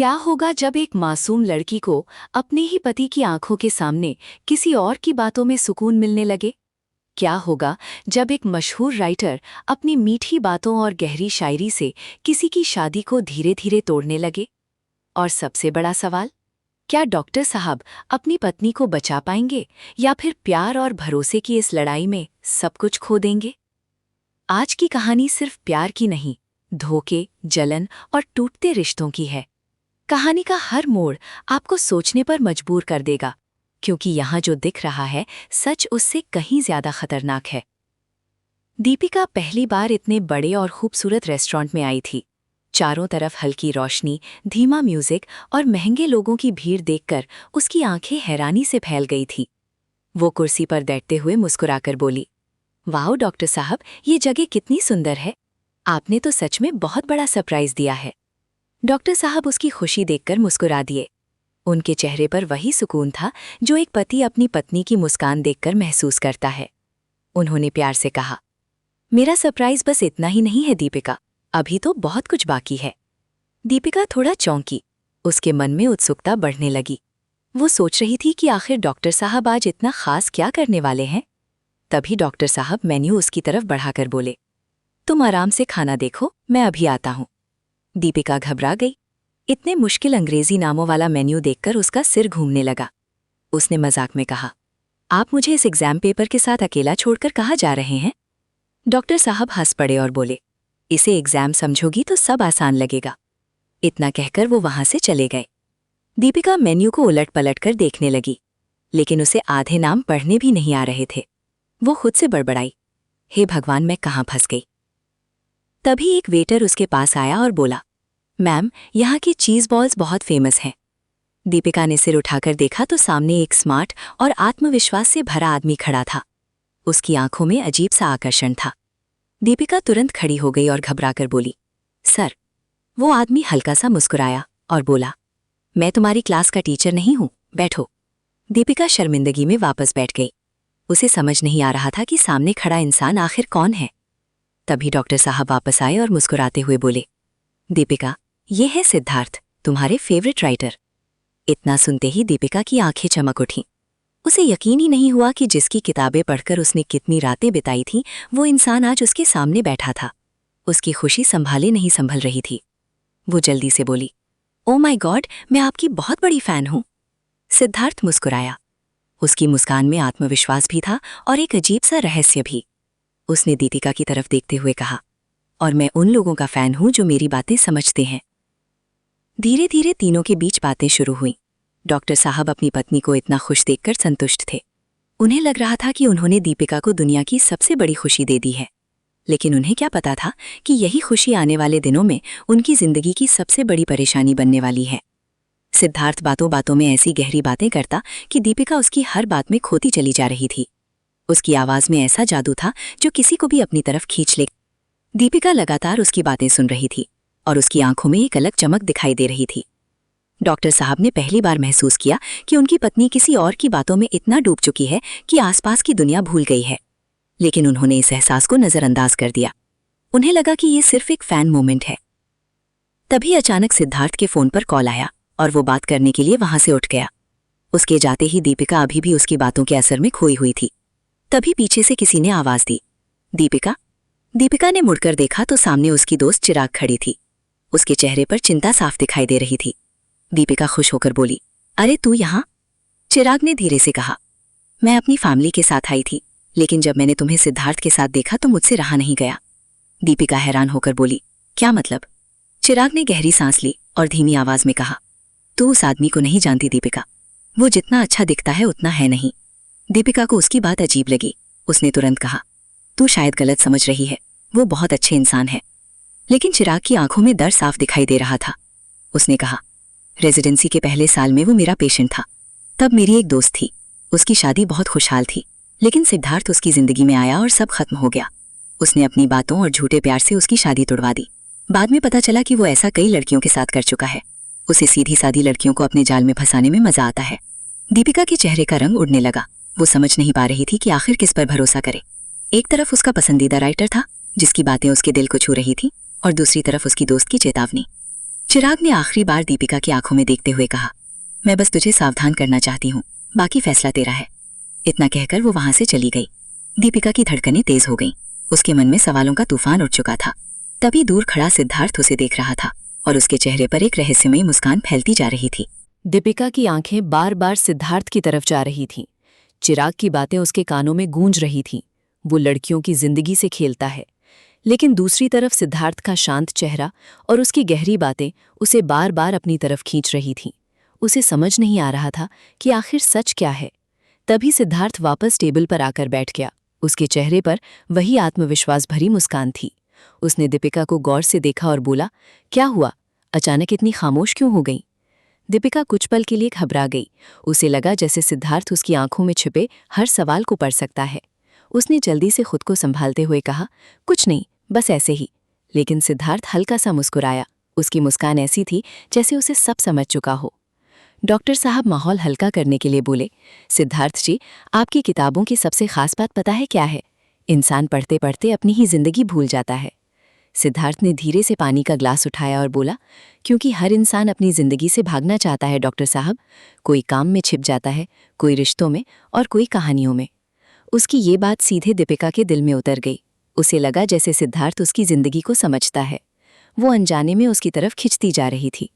क्या होगा जब एक मासूम लड़की को अपने ही पति की आंखों के सामने किसी और की बातों में सुकून मिलने लगे? क्या होगा जब एक मशहूर राइटर अपनी मीठी बातों और गहरी शायरी से किसी की शादी को धीरे धीरे तोड़ने लगे? और सबसे बड़ा सवाल, क्या डॉक्टर साहब अपनी पत्नी को बचा पाएंगे या फिर प्यार और भरोसे की इस लड़ाई में सब कुछ खो देंगे? आज की कहानी सिर्फ प्यार की नहीं, धोखे, जलन और टूटते रिश्तों की है। कहानी का हर मोड़ आपको सोचने पर मजबूर कर देगा, क्योंकि यहाँ जो दिख रहा है सच उससे कहीं ज्यादा खतरनाक है। दीपिका पहली बार इतने बड़े और खूबसूरत रेस्टोरेंट में आई थी। चारों तरफ हल्की रोशनी, धीमा म्यूजिक और महंगे लोगों की भीड़ देखकर उसकी आंखें हैरानी से फैल गई थी। वो कुर्सी पर बैठते हुए मुस्कुराकर बोली, वाओ डॉक्टर साहब, ये जगह कितनी सुंदर है। आपने तो सच में बहुत बड़ा सरप्राइज दिया है। डॉक्टर साहब उसकी खुशी देखकर मुस्कुरा दिए। उनके चेहरे पर वही सुकून था जो एक पति अपनी पत्नी की मुस्कान देखकर महसूस करता है। उन्होंने प्यार से कहा, मेरा सरप्राइज बस इतना ही नहीं है दीपिका, अभी तो बहुत कुछ बाकी है। दीपिका थोड़ा चौंकी, उसके मन में उत्सुकता बढ़ने लगी। वो सोच रही थी कि आखिर डॉक्टर साहब आज इतना खास क्या करने वाले हैं। तभी डॉक्टर साहब मेन्यू उसकी तरफ बढ़ाकर बोले, तुम आराम से खाना देखो, मैं अभी आता हूं। दीपिका घबरा गई। इतने मुश्किल अंग्रेजी नामों वाला मेन्यू देखकर उसका सिर घूमने लगा। उसने मजाक में कहा, आप मुझे इस एग्जाम पेपर के साथ अकेला छोड़कर कहाँ जा रहे हैं? डॉक्टर साहब हंस पड़े और बोले, इसे एग्जाम समझोगी तो सब आसान लगेगा। इतना कहकर वो वहां से चले गए। दीपिका मेन्यू को उलट पलट कर देखने लगी, लेकिन उसे आधे नाम पढ़ने भी नहीं आ रहे थे। वो खुद से बड़बड़ाई, हे भगवान, मैं कहाँ फंस गई। तभी एक वेटर उसके पास आया और बोला, मैम, यहाँ की चीज़ बॉल्स बहुत फेमस हैं। दीपिका ने सिर उठाकर देखा तो सामने एक स्मार्ट और आत्मविश्वास से भरा आदमी खड़ा था। उसकी आंखों में अजीब सा आकर्षण था। दीपिका तुरंत खड़ी हो गई और घबराकर बोली, सर। वो आदमी हल्का सा मुस्कुराया और बोला, मैं तुम्हारी क्लास का टीचर नहीं हूँ, बैठो। दीपिका शर्मिंदगी में वापस बैठ गई। उसे समझ नहीं आ रहा था कि सामने खड़ा इंसान आखिर कौन है। तभी डॉक्टर साहब वापस आए और मुस्कुराते हुए बोले, दीपिका, ये है सिद्धार्थ, तुम्हारे फेवरेट राइटर। इतना सुनते ही दीपिका की आंखें चमक उठीं। उसे यकीन ही नहीं हुआ कि जिसकी किताबें पढ़कर उसने कितनी रातें बिताई थीं, वो इंसान आज उसके सामने बैठा था। उसकी खुशी संभाले नहीं संभल रही थी। वो जल्दी से बोली, ओ माय गॉड, मैं आपकी बहुत बड़ी फैन हूँ। सिद्धार्थ मुस्कुराया। उसकी मुस्कान में आत्मविश्वास भी था और एक अजीब सा रहस्य भी। उसने दीपिका की तरफ देखते हुए कहा, और मैं उन लोगों का फैन हूं जो मेरी बातें समझते हैं। धीरे धीरे तीनों के बीच बातें शुरू हुईं। डॉक्टर साहब अपनी पत्नी को इतना खुश देखकर संतुष्ट थे। उन्हें लग रहा था कि उन्होंने दीपिका को दुनिया की सबसे बड़ी खुशी दे दी है। लेकिन उन्हें क्या पता था कि यही खुशी आने वाले दिनों में उनकी जिंदगी की सबसे बड़ी परेशानी बनने वाली है। सिद्धार्थ बातों बातों में ऐसी गहरी बातें करता कि दीपिका उसकी हर बात में खोती चली जा रही थी। उसकी आवाज में ऐसा जादू था जो किसी को भी अपनी तरफ खींच ले। दीपिका लगातार उसकी बातें सुन रही थी और उसकी आंखों में एक अलग चमक दिखाई दे रही थी। डॉक्टर साहब ने पहली बार महसूस किया कि उनकी पत्नी किसी और की बातों में इतना डूब चुकी है कि आसपास की दुनिया भूल गई है। लेकिन उन्होंने इस एहसास को नजरअंदाज कर दिया। उन्हें लगा कि ये सिर्फ एक फैन मोमेंट है। तभी अचानक सिद्धार्थ के फोन पर कॉल आया और वो बात करने के लिए वहां से उठ गया। उसके जाते ही दीपिका अभी भी उसकी बातों के असर में खोई हुई थी। तभी पीछे से किसी ने आवाज दी, दीपिका। दीपिका ने मुड़कर देखा तो सामने उसकी दोस्त चिराग खड़ी थी। उसके चेहरे पर चिंता साफ दिखाई दे रही थी। दीपिका खुश होकर बोली, अरे तू यहाँ? चिराग ने धीरे से कहा, मैं अपनी फैमिली के साथ आई थी, लेकिन जब मैंने तुम्हें सिद्धार्थ के साथ देखा तो मुझसे रहा नहीं गया। दीपिका हैरान होकर बोली, क्या मतलब? चिराग ने गहरी सांस ली और धीमी आवाज में कहा, तू उस आदमी को नहीं जानती दीपिका। वो जितना अच्छा दिखता है उतना है नहीं। दीपिका को उसकी बात अजीब लगी। उसने तुरंत कहा, तू शायद गलत समझ रही है, वो बहुत अच्छे इंसान है। लेकिन चिराग की आंखों में डर साफ दिखाई दे रहा था। उसने कहा, रेजिडेंसी के पहले साल में वो मेरा पेशेंट था। तब मेरी एक दोस्त थी, उसकी शादी बहुत खुशहाल थी, लेकिन सिद्धार्थ उसकी जिंदगी में आया और सब खत्म हो गया। उसने अपनी बातों और झूठे प्यार से उसकी शादी तोड़वा दी। बाद में पता चला कि वो ऐसा कई लड़कियों के साथ कर चुका है। उसे सीधी सादी लड़कियों को अपने जाल में फंसाने में मजा आता है। दीपिका के चेहरे का रंग उड़ने लगा। वो समझ नहीं पा रही थी कि आखिर किस पर भरोसा करे। एक तरफ उसका पसंदीदा राइटर था जिसकी बातें उसके दिल को छू रही थी, और दूसरी तरफ उसकी दोस्त की चेतावनी। चिराग ने आखिरी बार दीपिका की आंखों में देखते हुए कहा, मैं बस तुझे सावधान करना चाहती हूँ, बाकी फैसला तेरा है। इतना कहकर वो वहां से चली गई। दीपिका की धड़कनें तेज हो गईं। उसके मन में सवालों का तूफान उठ चुका था। तभी दूर खड़ा सिद्धार्थ उसे देख रहा था और उसके चेहरे पर एक रहस्यमयी मुस्कान फैलती जा रही थी। दीपिका की आंखें बार बार सिद्धार्थ की तरफ जा रही थीं। चिराग की बातें उसके कानों में गूंज रही थीं। वो लड़कियों की जिंदगी से खेलता है। लेकिन दूसरी तरफ सिद्धार्थ का शांत चेहरा और उसकी गहरी बातें उसे बार बार अपनी तरफ खींच रही थीं। उसे समझ नहीं आ रहा था कि आखिर सच क्या है। तभी सिद्धार्थ वापस टेबल पर आकर बैठ गया। उसके चेहरे पर वही आत्मविश्वास भरी मुस्कान थी। उसने दीपिका को गौर से देखा और बोला, क्या हुआ, अचानक इतनी खामोश क्यों हो गई? दीपिका कुछ पल के लिए घबरा गई। उसे लगा जैसे सिद्धार्थ उसकी आंखों में छिपे हर सवाल को पढ़ सकता है। उसने जल्दी से खुद को संभालते हुए कहा, कुछ नहीं, बस ऐसे ही। लेकिन सिद्धार्थ हल्का सा मुस्कुराया। उसकी मुस्कान ऐसी थी जैसे उसे सब समझ चुका हो। डॉक्टर साहब माहौल हल्का करने के लिए बोले, सिद्धार्थ जी, आपकी किताबों की सबसे खास बात पता है क्या है? इंसान पढ़ते पढ़ते अपनी ही जिंदगी भूल जाता है। सिद्धार्थ ने धीरे से पानी का ग्लास उठाया और बोला, क्योंकि हर इंसान अपनी जिंदगी से भागना चाहता है डॉक्टर साहब। कोई काम में छिप जाता है, कोई रिश्तों में और कोई कहानियों में। उसकी ये बात सीधे दीपिका के दिल में उतर गई। उसे लगा जैसे सिद्धार्थ उसकी जिंदगी को समझता है। वो अनजाने में उसकी तरफ खिंचती जा रही थी।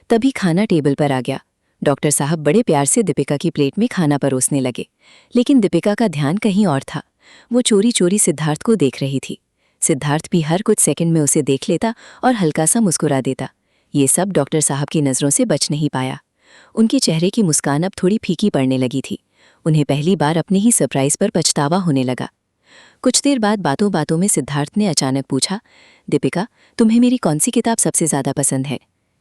तभी खाना टेबल पर आ गया। डॉक्टर साहब बड़े प्यार से दीपिका की प्लेट में खाना परोसने लगे। लेकिन दीपिका का ध्यान कहीं और था। वो चोरी चोरी सिद्धार्थ को देख रही थी। सिद्धार्थ भी हर कुछ सेकंड में उसे देख लेता और हल्का सा मुस्कुरा देता। ये सब डॉक्टर साहब की नज़रों से बच नहीं पाया। उनके चेहरे की मुस्कान अब थोड़ी फीकी पड़ने लगी थी। उन्हें पहली बार अपने ही सरप्राइज पर पछतावा होने लगा। कुछ देर बाद बातों बातों में सिद्धार्थ ने अचानक पूछा, दीपिका, तुम्हें मेरी कौन सी किताब सबसे ज़्यादा पसंद है?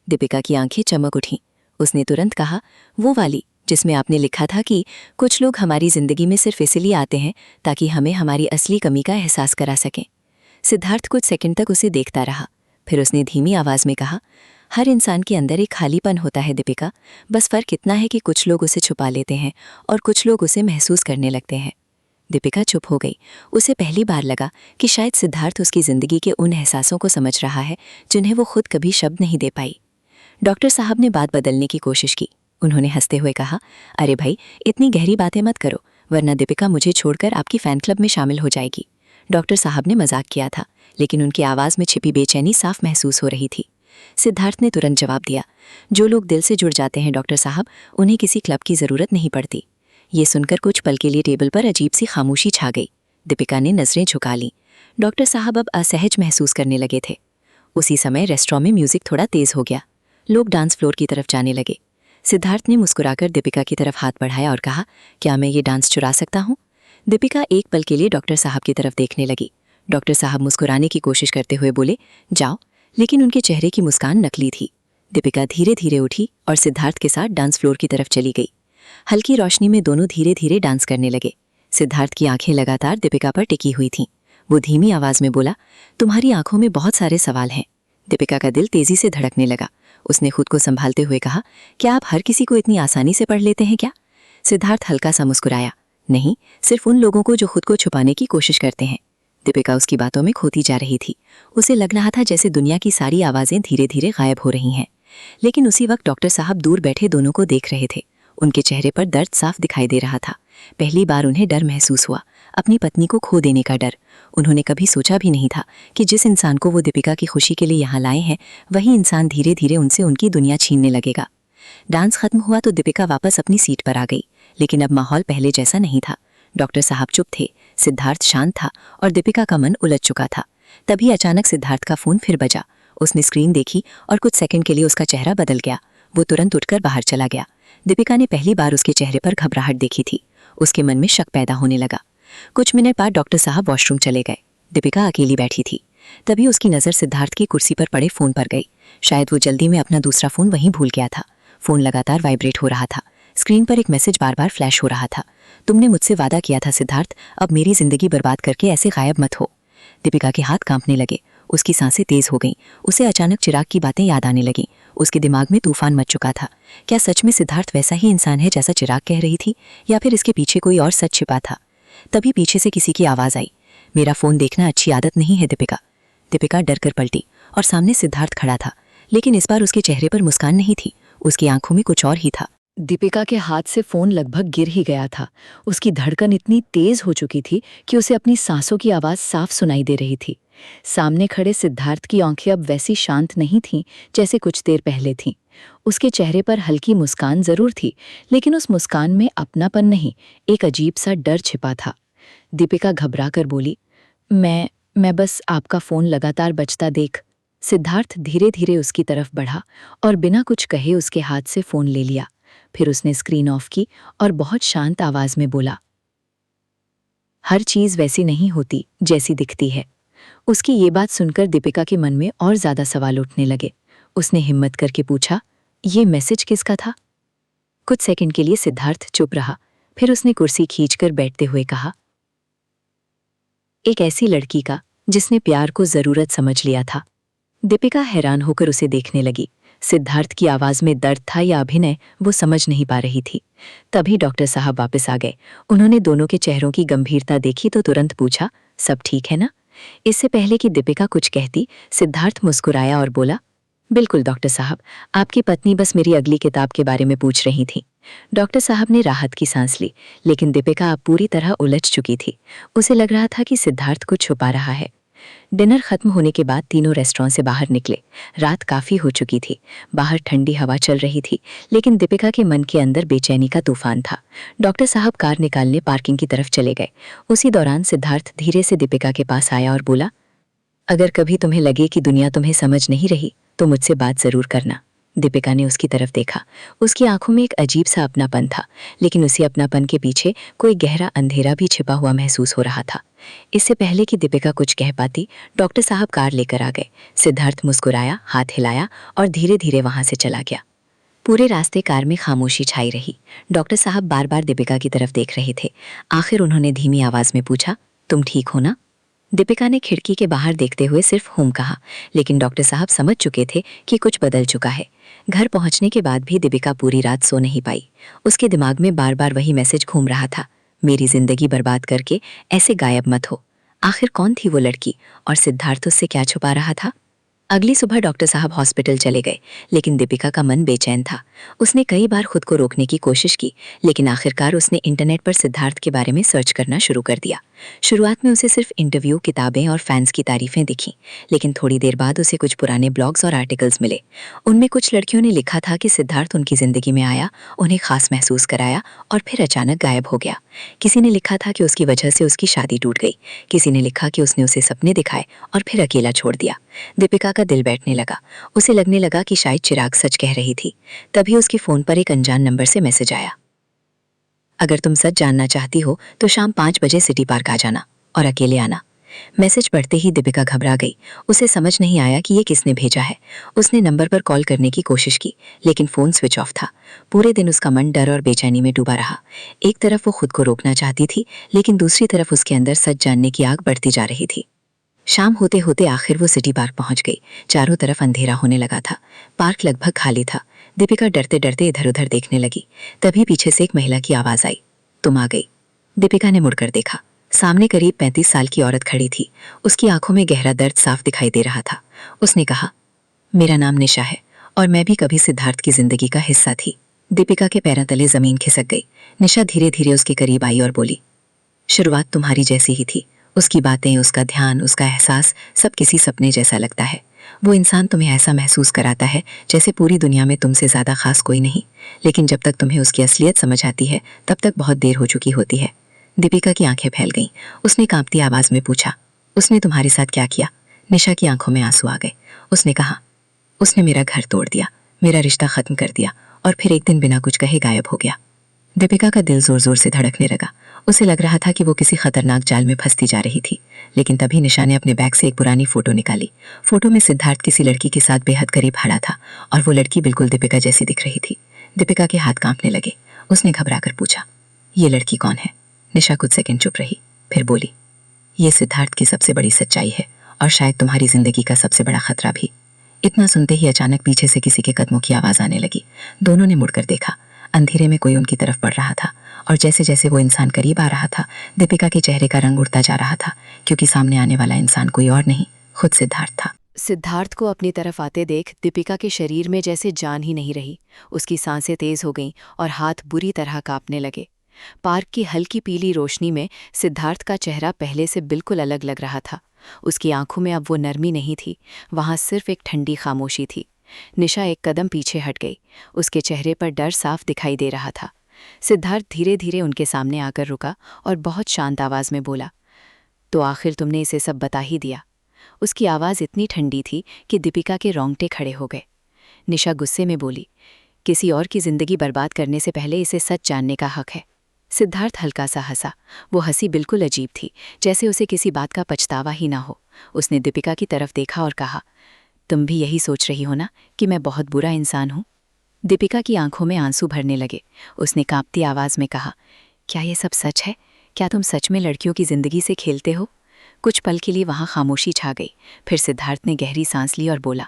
दीपिका की आंखें चमक उठीं। उसने तुरंत कहा, वो वाली जिसमें आपने लिखा था कि कुछ लोग हमारी ज़िंदगी में सिर्फ इसलिए आते हैं ताकि हमें हमारी असली कमी का एहसास करा सकें। सिद्धार्थ कुछ सेकंड तक उसे देखता रहा। फिर उसने धीमी आवाज़ में कहा, हर इंसान के अंदर एक खालीपन होता है दीपिका, बस फ़र्क इतना है कि कुछ लोग उसे छुपा लेते हैं और कुछ लोग उसे महसूस करने लगते हैं। दीपिका चुप हो गई। उसे पहली बार लगा कि शायद सिद्धार्थ उसकी ज़िंदगी के उन एहसासों को समझ रहा है जिन्हें वो खुद कभी शब्द नहीं दे पाई। डॉक्टर साहब ने बात बदलने की कोशिश की। उन्होंने हंसते हुए कहा, अरे भाई, इतनी गहरी बातें मत करो, वरना दीपिका मुझे छोड़कर आपकी फ़ैन क्लब में शामिल हो जाएगी। डॉक्टर साहब ने मजाक किया था, लेकिन उनकी आवाज़ में छिपी बेचैनी साफ महसूस हो रही थी। सिद्धार्थ ने तुरंत जवाब दिया, जो लोग दिल से जुड़ जाते हैं डॉक्टर साहब, उन्हें किसी क्लब की ज़रूरत नहीं पड़ती। ये सुनकर कुछ पल के लिए टेबल पर अजीब सी खामोशी छा गई। दीपिका ने नज़रें झुका लीं। डॉक्टर साहब अब असहज महसूस करने लगे थे। उसी समय रेस्टोरेंट में म्यूज़िक थोड़ा तेज़ हो गया। लोग डांस फ्लोर की तरफ जाने लगे। सिद्धार्थ ने मुस्कुराकर दीपिका की तरफ हाथ बढ़ाया और कहा, क्या मैं ये डांस चुरा सकता हूँ? दीपिका एक पल के लिए डॉक्टर साहब की तरफ देखने लगी। डॉक्टर साहब मुस्कुराने की कोशिश करते हुए बोले, जाओ, लेकिन उनके चेहरे की मुस्कान नकली थी। दीपिका धीरे धीरे उठी और सिद्धार्थ के साथ डांस फ्लोर की तरफ चली गई। हल्की रोशनी में दोनों धीरे धीरे डांस करने लगे। सिद्धार्थ की आंखें लगातार दीपिका पर टिकी हुई थीं। वो धीमी आवाज़ में बोला, तुम्हारी आंखों में बहुत सारे सवाल हैं। दीपिका का दिल तेजी से धड़कने लगा। उसने खुद को संभालते हुए कहा, क्या आप हर किसी को इतनी आसानी से पढ़ लेते हैं क्या? सिद्धार्थ हल्का सा मुस्कुराया, नहीं, सिर्फ उन लोगों को जो खुद को छुपाने की कोशिश करते हैं। दीपिका उसकी बातों में खोती जा रही थी। उसे लग रहा था जैसे दुनिया की सारी आवाज़ें धीरे धीरे गायब हो रही हैं। लेकिन उसी वक्त डॉक्टर साहब दूर बैठे दोनों को देख रहे थे। उनके चेहरे पर दर्द साफ दिखाई दे रहा था। पहली बार उन्हें डर महसूस हुआ, अपनी पत्नी को खो देने का डर। उन्होंने कभी सोचा भी नहीं था कि जिस इंसान को वो दीपिका की खुशी के लिए यहाँ लाए हैं, वही इंसान धीरे धीरे उनसे उनकी दुनिया छीनने लगेगा। डांस खत्म हुआ तो दीपिका वापस अपनी सीट पर आ गई, लेकिन अब माहौल पहले जैसा नहीं था। डॉक्टर साहब चुप थे, सिद्धार्थ शांत था और दीपिका का मन उलझ चुका था। तभी अचानक सिद्धार्थ का फ़ोन फिर बजा। उसने स्क्रीन देखी और कुछ सेकंड के लिए उसका चेहरा बदल गया। वो तुरंत उठकर बाहर चला गया। दीपिका ने पहली बार उसके चेहरे पर घबराहट देखी थी। उसके मन में शक पैदा होने लगा। कुछ मिनट बाद डॉक्टर साहब वॉशरूम चले गए। दीपिका अकेली बैठी थी। तभी उसकी नज़र सिद्धार्थ की कुर्सी पर पड़े फ़ोन पर गई। शायद वो जल्दी में अपना दूसरा फ़ोन वहीं भूल गया था। फ़ोन लगातार वाइब्रेट हो रहा था। स्क्रीन पर एक मैसेज बार बार फ्लैश हो रहा था, तुमने मुझसे वादा किया था सिद्धार्थ, अब मेरी ज़िंदगी बर्बाद करके ऐसे गायब मत हो। दीपिका के हाथ कांपने लगे। उसकी सांसें तेज हो गईं। उसे अचानक चिराग की बातें याद आने लगीं। उसके दिमाग में तूफान मच चुका था। क्या सच में सिद्धार्थ वैसा ही इंसान है जैसा चिराग कह रही थी, या फिर इसके पीछे कोई और सच छिपा था? तभी पीछे से किसी की आवाज़ आई, मेरा फ़ोन देखना अच्छी आदत नहीं है दीपिका। दीपिका डर कर पलटी और सामने सिद्धार्थ खड़ा था। लेकिन इस बार उसके चेहरे पर मुस्कान नहीं थी, उसकी आंखों में कुछ और ही था। दीपिका के हाथ से फोन लगभग गिर ही गया था। उसकी धड़कन इतनी तेज हो चुकी थी कि उसे अपनी सांसों की आवाज साफ सुनाई दे रही थी। सामने खड़े सिद्धार्थ की आंखें अब वैसी शांत नहीं थीं जैसे कुछ देर पहले थीं। उसके चेहरे पर हल्की मुस्कान जरूर थी, लेकिन उस मुस्कान में अपनापन नहीं, एक अजीब सा डर छिपा था। दीपिका घबराकर बोली, मैं बस आपका फोन लगातार बजता देख। सिद्धार्थ धीरे धीरे उसकी तरफ बढ़ा और बिना कुछ कहे उसके हाथ से फोन ले लिया। फिर उसने स्क्रीन ऑफ की और बहुत शांत आवाज में बोला, हर चीज वैसी नहीं होती जैसी दिखती है। उसकी ये बात सुनकर दीपिका के मन में और ज्यादा सवाल उठने लगे। उसने हिम्मत करके पूछा, ये मैसेज किसका था? कुछ सेकंड के लिए सिद्धार्थ चुप रहा। फिर उसने कुर्सी खींचकर बैठते हुए कहा, एक ऐसी लड़की का जिसने प्यार को जरूरत समझ लिया था। दीपिका हैरान होकर उसे देखने लगी। सिद्धार्थ की आवाज में दर्द था या अभिनय, वो समझ नहीं पा रही थी। तभी डॉक्टर साहब वापस आ गए। उन्होंने दोनों के चेहरों की गंभीरता देखी तो तुरंत पूछा, सब ठीक है ना? इससे पहले कि दीपिका कुछ कहती, सिद्धार्थ मुस्कुराया और बोला, बिल्कुल डॉक्टर साहब, आपकी पत्नी बस मेरी अगली किताब के बारे में पूछ रही थी। डॉक्टर साहब ने राहत की सांस ली, लेकिन दीपिका अब पूरी तरह उलझ चुकी थी। उसे लग रहा था कि सिद्धार्थ कुछ छुपा रहा है। डिनर खत्म होने के बाद तीनों रेस्टोरेंट से बाहर निकले। रात काफी हो चुकी थी। बाहर ठंडी हवा चल रही थी, लेकिन दीपिका के मन के अंदर बेचैनी का तूफान था। डॉक्टर साहब कार निकालने पार्किंग की तरफ चले गए। उसी दौरान सिद्धार्थ धीरे से दीपिका के पास आया और बोला, अगर कभी तुम्हें लगे कि दुनिया तुम्हें समझ नहीं रही तो मुझसे बात जरूर करना। दीपिका ने उसकी तरफ देखा। उसकी आंखों में एक अजीब सा अपनापन था, लेकिन उसी अपनापन के पीछे कोई गहरा अंधेरा भी छिपा हुआ महसूस हो रहा था। इससे पहले कि दीपिका कुछ कह पाती, डॉक्टर साहब कार लेकर आ गए। सिद्धार्थ मुस्कुराया, हाथ हिलाया और धीरे धीरे वहां से चला गया। पूरे रास्ते कार में खामोशी छाई रही। डॉक्टर साहब बार बार दीपिका की तरफ देख रहे थे। आखिर उन्होंने धीमी आवाज में पूछा, तुम ठीक हो ना? दीपिका ने खिड़की के बाहर देखते हुए सिर्फ हुम कहा, लेकिन डॉक्टर साहब समझ चुके थे कि कुछ बदल चुका है। घर पहुंचने के बाद भी दीपिका पूरी रात सो नहीं पाई। उसके दिमाग में बार बार वही मैसेज घूम रहा था, मेरी जिंदगी बर्बाद करके ऐसे गायब मत हो। आखिर कौन थी वो लड़की और सिद्धार्थ उससे क्या छुपा रहा था? अगली सुबह डॉक्टर साहब हॉस्पिटल चले गए, लेकिन दीपिका का मन बेचैन था। उसने कई बार खुद को रोकने की कोशिश की, लेकिन आखिरकार उसने इंटरनेट पर सिद्धार्थ के बारे में सर्च करना शुरू कर दिया। शुरुआत में उसे सिर्फ इंटरव्यू, किताबें और फैंस की तारीफें दिखीं, लेकिन थोड़ी देर बाद उसे कुछ पुराने ब्लॉग्स और आर्टिकल्स मिले। उनमें कुछ लड़कियों ने लिखा था कि सिद्धार्थ उनकी जिंदगी में आया, उन्हें खास महसूस कराया और फिर अचानक गायब हो गया। किसी ने लिखा था कि उसकी वजह से उसकी शादी टूट गई। किसी ने लिखा कि उसने उसे सपने दिखाए और फिर अकेला छोड़ दिया। दीपिका का दिल बैठने लगा। उसे लगने लगा कि शायद चिराग सच कह रही थी। तभी उसके फोन पर एक अनजान नंबर से मैसेज आया, अगर तुम सच जानना चाहती हो तो शाम 5 बजे सिटी पार्क आ जाना और अकेले आना। मैसेज पढ़ते ही दीपिका घबरा गई। उसे समझ नहीं आया कि ये किसने भेजा है। उसने नंबर पर कॉल करने की कोशिश की, लेकिन फोन स्विच ऑफ था। पूरे दिन उसका मन डर और बेचैनी में डूबा रहा। एक तरफ वो खुद को रोकना चाहती थी, लेकिन दूसरी तरफ उसके अंदर सच जानने की आग बढ़ती जा रही थी। शाम होते होते आखिर वो सिटी पार्क पहुंच गई। चारों तरफ अंधेरा होने लगा था। पार्क लगभग खाली था। दीपिका डरते डरते इधर उधर देखने लगी। तभी पीछे से एक महिला की आवाज आई, तुम आ गई। दीपिका ने मुड़कर देखा। सामने करीब 35 साल की औरत खड़ी थी। उसकी आंखों में गहरा दर्द साफ दिखाई दे रहा था। उसने कहा, मेरा नाम निशा है और मैं भी कभी सिद्धार्थ की जिंदगी का हिस्सा थी। दीपिका के पैरों तले जमीन खिसक गई। निशा धीरे धीरे उसके करीब आई और बोली, शुरुआत तुम्हारी जैसी ही थी। उसकी बातें, उसका ध्यान, उसका एहसास सब किसी सपने जैसा लगता है। वो इंसान तुम्हें ऐसा महसूस कराता है जैसे पूरी दुनिया में तुमसे ज्यादा खास कोई नहीं, लेकिन जब तक तुम्हें उसकी असलियत समझ आती है तब तक बहुत देर हो चुकी होती है। दीपिका की आंखें फैल गईं। उसने कांपती आवाज में पूछा, उसने तुम्हारे साथ क्या किया? निशा की आंखों में आंसू आ गए। उसने कहा, उसने मेरा घर तोड़ दिया, मेरा रिश्ता खत्म कर दिया और फिर एक दिन बिना कुछ कहे गायब हो गया। दीपिका का दिल जोर जोर से धड़कने लगा। उसे लग रहा था कि वो किसी खतरनाक जाल में फंसती जा रही थी। लेकिन तभी निशा ने अपने बैग से एक पुरानी फोटो निकाली। फोटो में सिद्धार्थ किसी लड़की के साथ बेहद करीब खड़ा था और वो लड़की बिल्कुल दीपिका जैसी दिख रही थी। दीपिका के हाथ कांपने लगे। उसने घबराकर पूछा, ये लड़की कौन है? निशा कुछ सेकंड चुप रही, फिर बोली, ये सिद्धार्थ की सबसे बड़ी सच्चाई है और शायद तुम्हारी जिंदगी का सबसे बड़ा खतरा भी। इतना सुनते ही अचानक पीछे से किसी के कदमों की आवाज आने लगी। दोनों ने मुड़कर देखा। अंधेरे में कोई उनकी तरफ बढ़ रहा था और जैसे जैसे वो इंसान करीब आ रहा था, दीपिका के चेहरे का रंग उड़ता जा रहा था, क्योंकि सामने आने वाला इंसान कोई और नहीं, खुद सिद्धार्थ था। सिद्धार्थ को अपनी तरफ आते देख दीपिका के शरीर में जैसे जान ही नहीं रही। उसकी सांसें तेज हो गईं और हाथ बुरी तरह कांपने लगे। पार्क की हल्की पीली रोशनी में सिद्धार्थ का चेहरा पहले से बिल्कुल अलग लग रहा था। उसकी आंखों में अब वो नरमी नहीं थी, वहां सिर्फ एक ठंडी खामोशी थी। निशा एक कदम पीछे हट गई। उसके चेहरे पर डर साफ दिखाई दे रहा था। सिद्धार्थ धीरे धीरे उनके सामने आकर रुका और बहुत शांत आवाज में बोला, तो आखिर तुमने इसे सब बता ही दिया। उसकी आवाज़ इतनी ठंडी थी कि दीपिका के रोंगटे खड़े हो गए। निशा गुस्से में बोली, किसी और की जिंदगी बर्बाद करने से पहले इसे सच जानने का हक है। सिद्धार्थ हल्का सा हंसा। वो हंसी बिल्कुल अजीब थी, जैसे उसे किसी बात का पछतावा ही ना हो। उसने दीपिका की तरफ देखा और कहा, तुम भी यही सोच रही हो ना कि मैं बहुत बुरा इंसान हूँ? दीपिका की आंखों में आंसू भरने लगे। उसने कांपती आवाज़ में कहा, क्या ये सब सच है? क्या तुम सच में लड़कियों की जिंदगी से खेलते हो? कुछ पल के लिए वहां खामोशी छा गई। फिर सिद्धार्थ ने गहरी सांस ली और बोला,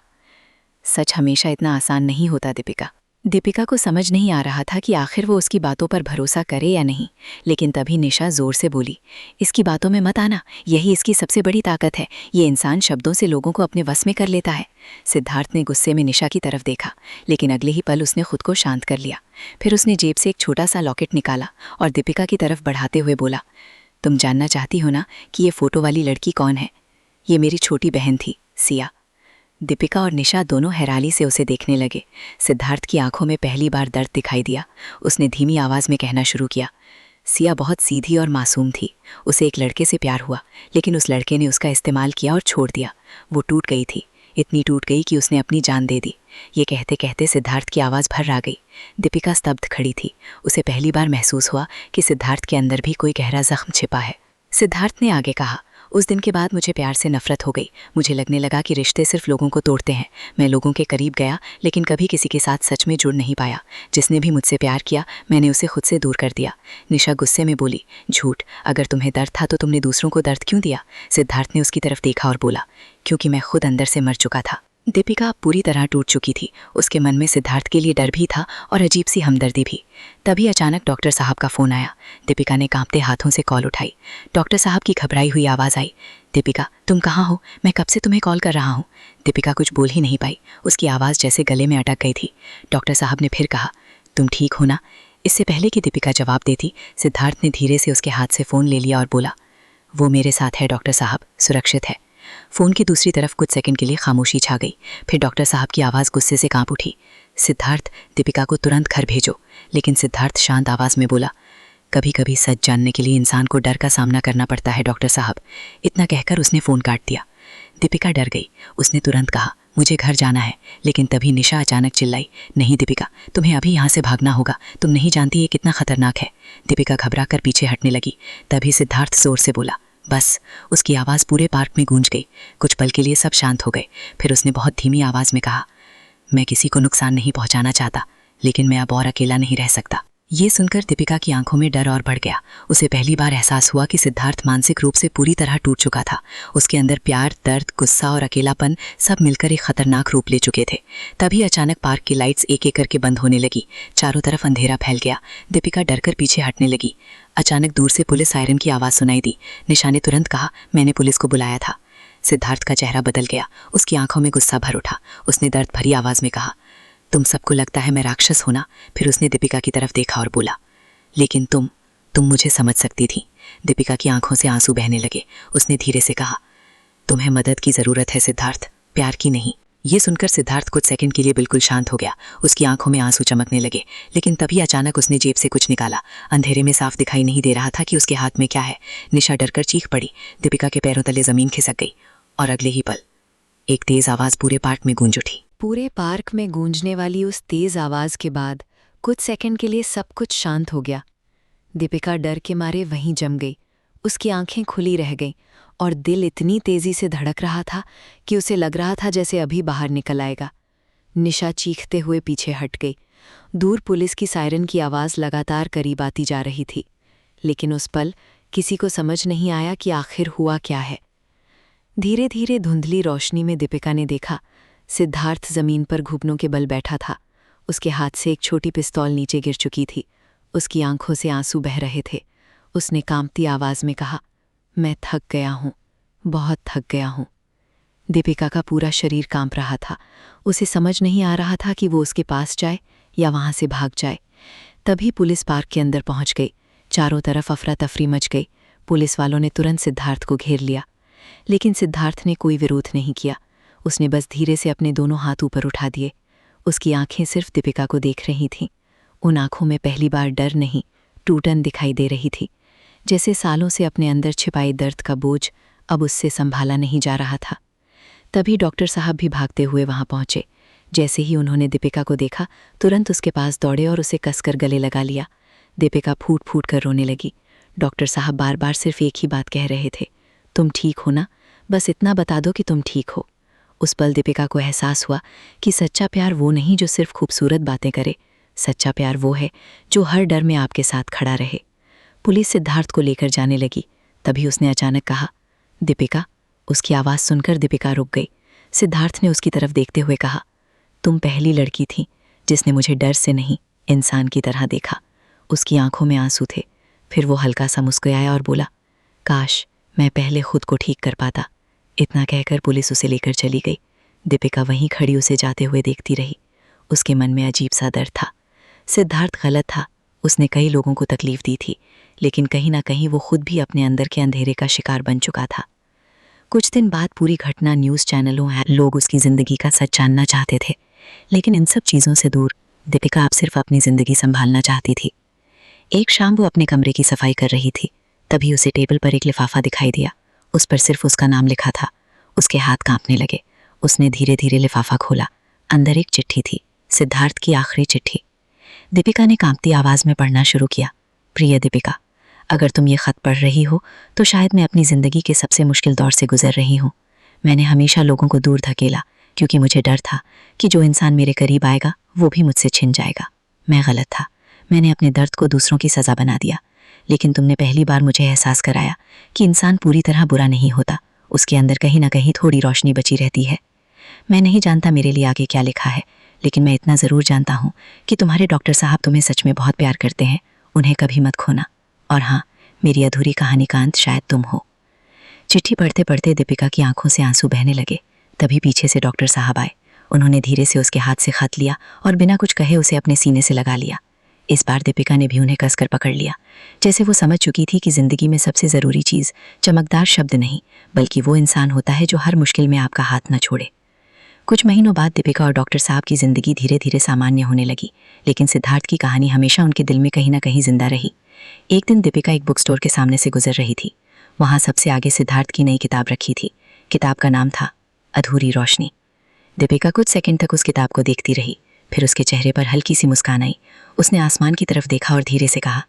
सच हमेशा इतना आसान नहीं होता दीपिका। दीपिका को समझ नहीं आ रहा था कि आखिर वो उसकी बातों पर भरोसा करे या नहीं, लेकिन तभी निशा जोर से बोली, इसकी बातों में मत आना, यही इसकी सबसे बड़ी ताकत है। ये इंसान शब्दों से लोगों को अपने वश में कर लेता है। सिद्धार्थ ने गुस्से में निशा की तरफ देखा, लेकिन अगले ही पल उसने खुद को शांत कर लिया। फिर उसने जेब से एक छोटा सा लॉकेट निकाला और दीपिका की तरफ बढ़ाते हुए बोला, तुम जानना चाहती हो ना कि ये फोटो वाली लड़की कौन है? ये मेरी छोटी बहन थी, सिया। दीपिका और निशा दोनों हैरानी से उसे देखने लगे। सिद्धार्थ की आंखों में पहली बार दर्द दिखाई दिया। उसने धीमी आवाज़ में कहना शुरू किया, सिया बहुत सीधी और मासूम थी। उसे एक लड़के से प्यार हुआ, लेकिन उस लड़के ने उसका इस्तेमाल किया और छोड़ दिया। वो टूट गई थी, इतनी टूट गई कि उसने अपनी जान दे दी। ये कहते कहते सिद्धार्थ की आवाज़ भर आ गई। दीपिका स्तब्ध खड़ी थी। उसे पहली बार महसूस हुआ कि सिद्धार्थ के अंदर भी कोई गहरा जख्म छिपा है। सिद्धार्थ ने आगे कहा, उस दिन के बाद मुझे प्यार से नफरत हो गई। मुझे लगने लगा कि रिश्ते सिर्फ लोगों को तोड़ते हैं। मैं लोगों के करीब गया, लेकिन कभी किसी के साथ सच में जुड़ नहीं पाया। जिसने भी मुझसे प्यार किया, मैंने उसे खुद से दूर कर दिया। निशा गुस्से में बोली, झूठ, अगर तुम्हें दर्द था तो तुमने दूसरों को दर्द क्यों दिया? सिद्धार्थ ने उसकी तरफ देखा और बोला, क्योंकि मैं खुद अंदर से मर चुका था। दीपिका पूरी तरह टूट चुकी थी। उसके मन में सिद्धार्थ के लिए डर भी था और अजीब सी हमदर्दी भी। तभी अचानक डॉक्टर साहब का फ़ोन आया। दीपिका ने कांपते हाथों से कॉल उठाई। डॉक्टर साहब की घबराई हुई आवाज़ आई, दीपिका तुम कहाँ हो? मैं कब से तुम्हें कॉल कर रहा हूँ। दीपिका कुछ बोल ही नहीं पाई। उसकी आवाज़ जैसे गले में अटक गई थी। डॉक्टर साहब ने फिर कहा, तुम ठीक हो ना? इससे पहले कि दीपिका जवाब देती, सिद्धार्थ ने धीरे से उसके हाथ से फ़ोन ले लिया और बोला, वो मेरे साथ है डॉक्टर साहब, सुरक्षित है। फ़ोन की दूसरी तरफ कुछ सेकंड के लिए खामोशी छा गई। फिर डॉक्टर साहब की आवाज़ गुस्से से कांप उठी, सिद्धार्थ, दीपिका को तुरंत घर भेजो। लेकिन सिद्धार्थ शांत आवाज़ में बोला, कभी कभी सच जानने के लिए इंसान को डर का सामना करना पड़ता है डॉक्टर साहब। इतना कहकर उसने फ़ोन काट दिया। दीपिका डर गई। उसने तुरंत कहा, मुझे घर जाना है। लेकिन तभी निशा अचानक चिल्लाई, नहीं दीपिका, तुम्हें अभी यहाँ से भागना होगा। तुम नहीं जानती ये कितना खतरनाक है। दीपिका घबरा कर पीछे हटने लगी। तभी सिद्धार्थ जोर से बोला, बस। उसकी आवाज़ पूरे पार्क में गूंज गई। कुछ पल के लिए सब शांत हो गए। फिर उसने बहुत धीमी आवाज़ में कहा, मैं किसी को नुकसान नहीं पहुंचाना चाहता, लेकिन मैं अब और अकेला नहीं रह सकता। ये सुनकर दीपिका की आंखों में डर और बढ़ गया। उसे पहली बार एहसास हुआ कि सिद्धार्थ मानसिक रूप से पूरी तरह टूट चुका था। उसके अंदर प्यार, दर्द, गुस्सा और अकेलापन सब मिलकर एक खतरनाक रूप ले चुके थे। तभी अचानक पार्क की लाइट्स एक एक करके बंद होने लगी। चारों तरफ अंधेरा फैल गया। दीपिका डरकर पीछे हटने लगी। अचानक दूर से पुलिस सायरन की आवाज़ सुनाई दी। निशा ने तुरंत कहा, मैंने पुलिस को बुलाया था। सिद्धार्थ का चेहरा बदल गया। उसकी आंखों में गुस्सा भर उठा। उसने दर्द भरी आवाज़ में कहा, तुम सबको लगता है मैं राक्षस हूं ना? फिर उसने दीपिका की तरफ देखा और बोला, लेकिन तुम मुझे समझ सकती थी। दीपिका की आंखों से आंसू बहने लगे। उसने धीरे से कहा, तुम्हें मदद की ज़रूरत है सिद्धार्थ, प्यार की नहीं। ये सुनकर सिद्धार्थ कुछ सेकंड के लिए बिल्कुल शांत हो गया। उसकी आंखों में आंसू चमकने लगे। लेकिन तभी अचानक उसने जेब से कुछ निकाला। अंधेरे में साफ दिखाई नहीं दे रहा था कि उसके हाथ में क्या है। निशा डरकर चीख पड़ी। दीपिका के पैरों तले ज़मीन खिसक गई और अगले ही पल एक तेज़ आवाज़ पूरे पार्क में गूंज उठी। पूरे पार्क में गूंजने वाली उस तेज आवाज के बाद कुछ सेकंड के लिए सब कुछ शांत हो गया। दीपिका डर के मारे वहीं जम गई। उसकी आंखें खुली रह गईं और दिल इतनी तेजी से धड़क रहा था कि उसे लग रहा था जैसे अभी बाहर निकल आएगा। निशा चीखते हुए पीछे हट गई। दूर पुलिस की सायरन की आवाज़ लगातार करीब आती जा रही थी, लेकिन उस पल किसी को समझ नहीं आया कि आखिर हुआ क्या है। धीरे धीरे धुंधली रोशनी में दीपिका ने देखा, सिद्धार्थ जमीन पर घुटनों के बल बैठा था। उसके हाथ से एक छोटी पिस्तौल नीचे गिर चुकी थी। उसकी आंखों से आंसू बह रहे थे। उसने कांपती आवाज़ में कहा, मैं थक गया हूँ, बहुत थक गया हूँ। दीपिका का पूरा शरीर कांप रहा था। उसे समझ नहीं आ रहा था कि वो उसके पास जाए या वहां से भाग जाए। तभी पुलिस पार्क के अंदर पहुंच गई। चारों तरफ अफरा तफरी मच गई। पुलिस वालों ने तुरंत सिद्धार्थ को घेर लिया, लेकिन सिद्धार्थ ने कोई विरोध नहीं किया। उसने बस धीरे से अपने दोनों हाथ ऊपर उठा दिए। उसकी आंखें सिर्फ दीपिका को देख रही थीं। उन आंखों में पहली बार डर नहीं, टूटन दिखाई दे रही थी, जैसे सालों से अपने अंदर छिपाए दर्द का बोझ अब उससे संभाला नहीं जा रहा था। तभी डॉक्टर साहब भी भागते हुए वहां पहुंचे। जैसे ही उन्होंने दीपिका को देखा, तुरंत उसके पास दौड़े और उसे कसकर गले लगा लिया। दीपिका फूट फूट कर रोने लगी। डॉक्टर साहब बार बार सिर्फ एक ही बात कह रहे थे, तुम ठीक हो ना, बस इतना बता दो कि तुम ठीक हो। उस पल दीपिका को एहसास हुआ कि सच्चा प्यार वो नहीं जो सिर्फ खूबसूरत बातें करे। सच्चा प्यार वो है जो हर डर में आपके साथ खड़ा रहे। पुलिस सिद्धार्थ को लेकर जाने लगी। तभी उसने अचानक कहा, दीपिका। उसकी आवाज़ सुनकर दीपिका रुक गई। सिद्धार्थ ने उसकी तरफ देखते हुए कहा, तुम पहली लड़की थी जिसने मुझे डर से नहीं, इंसान की तरह देखा। उसकी आंखों में आंसू थे। फिर वो हल्का सा मुस्कुराया और बोला, काश मैं पहले खुद को ठीक कर पाता। इतना कहकर पुलिस उसे लेकर चली गई। दीपिका वहीं खड़ी उसे जाते हुए देखती रही। उसके मन में अजीब सा डर था। सिद्धार्थ गलत था। उसने कई लोगों को तकलीफ दी थी, लेकिन कहीं ना कहीं वो खुद भी अपने अंदर के अंधेरे का शिकार बन चुका था। कुछ दिन बाद पूरी घटना न्यूज़ चैनलों लोग उसकी ज़िंदगी का सच जानना चाहते थे, लेकिन इन सब चीज़ों से दूर दीपिका अब सिर्फ अपनी ज़िंदगी संभालना चाहती थी। एक शाम वो अपने कमरे की सफाई कर रही थी। तभी उसे टेबल पर एक लिफाफा दिखाई दिया। उस पर सिर्फ उसका नाम लिखा था। उसके हाथ कांपने लगे। उसने धीरे धीरे लिफाफा खोला। अंदर एक चिट्ठी थी, सिद्धार्थ की आखिरी चिट्ठी। दीपिका ने कांपती आवाज़ में पढ़ना शुरू किया, प्रिय दीपिका, अगर तुम ये ख़त पढ़ रही हो तो शायद मैं अपनी ज़िंदगी के सबसे मुश्किल दौर से गुजर रही हूँ। मैंने हमेशा लोगों को दूर धकेला क्योंकि मुझे डर था कि जो इंसान मेरे करीब आएगा वो भी मुझसे छिन जाएगा। मैं गलत था। मैंने अपने दर्द को दूसरों की सज़ा बना दिया। लेकिन तुमने पहली बार मुझे एहसास कराया कि इंसान पूरी तरह बुरा नहीं होता। उसके अंदर कहीं ना कहीं थोड़ी रोशनी बची रहती है। मैं नहीं जानता मेरे लिए आगे क्या लिखा है, लेकिन मैं इतना ज़रूर जानता हूँ कि तुम्हारे डॉक्टर साहब तुम्हें सच में बहुत प्यार करते हैं। उन्हें कभी मत खोना। और हाँ, मेरी अधूरी कहानी का अंत शायद तुम हो। चिट्ठी पढ़ते पढ़ते दीपिका की आंखों से आंसू बहने लगे। तभी पीछे से डॉक्टर साहब आए। उन्होंने धीरे से उसके हाथ से खत लिया और बिना कुछ कहे उसे अपने सीने से लगा लिया। इस बार दीपिका ने भी उन्हें कसकर पकड़ लिया, जैसे वो समझ चुकी थी कि ज़िंदगी में सबसे ज़रूरी चीज़ चमकदार शब्द नहीं, बल्कि वो इंसान होता है जो हर मुश्किल में आपका हाथ न छोड़े। कुछ महीनों बाद दीपिका और डॉक्टर साहब की ज़िंदगी धीरे धीरे सामान्य होने लगी, लेकिन सिद्धार्थ की कहानी हमेशा उनके दिल में कहीं ना कहीं जिंदा रही। एक दिन दीपिका एक बुक स्टोर के सामने से गुजर रही थी। वहाँ सबसे आगे सिद्धार्थ की नई किताब रखी थी। किताब का नाम था अधूरी रोशनी। दीपिका कुछ सेकंड तक उस किताब को देखती रही। फिर उसके चेहरे पर हल्की सी मुस्कान आई। उसने आसमान की तरफ देखा और धीरे से कहा,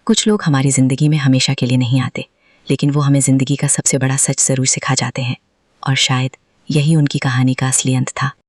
कुछ लोग हमारी ज़िंदगी में हमेशा के लिए नहीं आते, लेकिन वो हमें ज़िंदगी का सबसे बड़ा सच ज़रूर सिखा जाते हैं। और शायद यही उनकी कहानी का असली अंत था।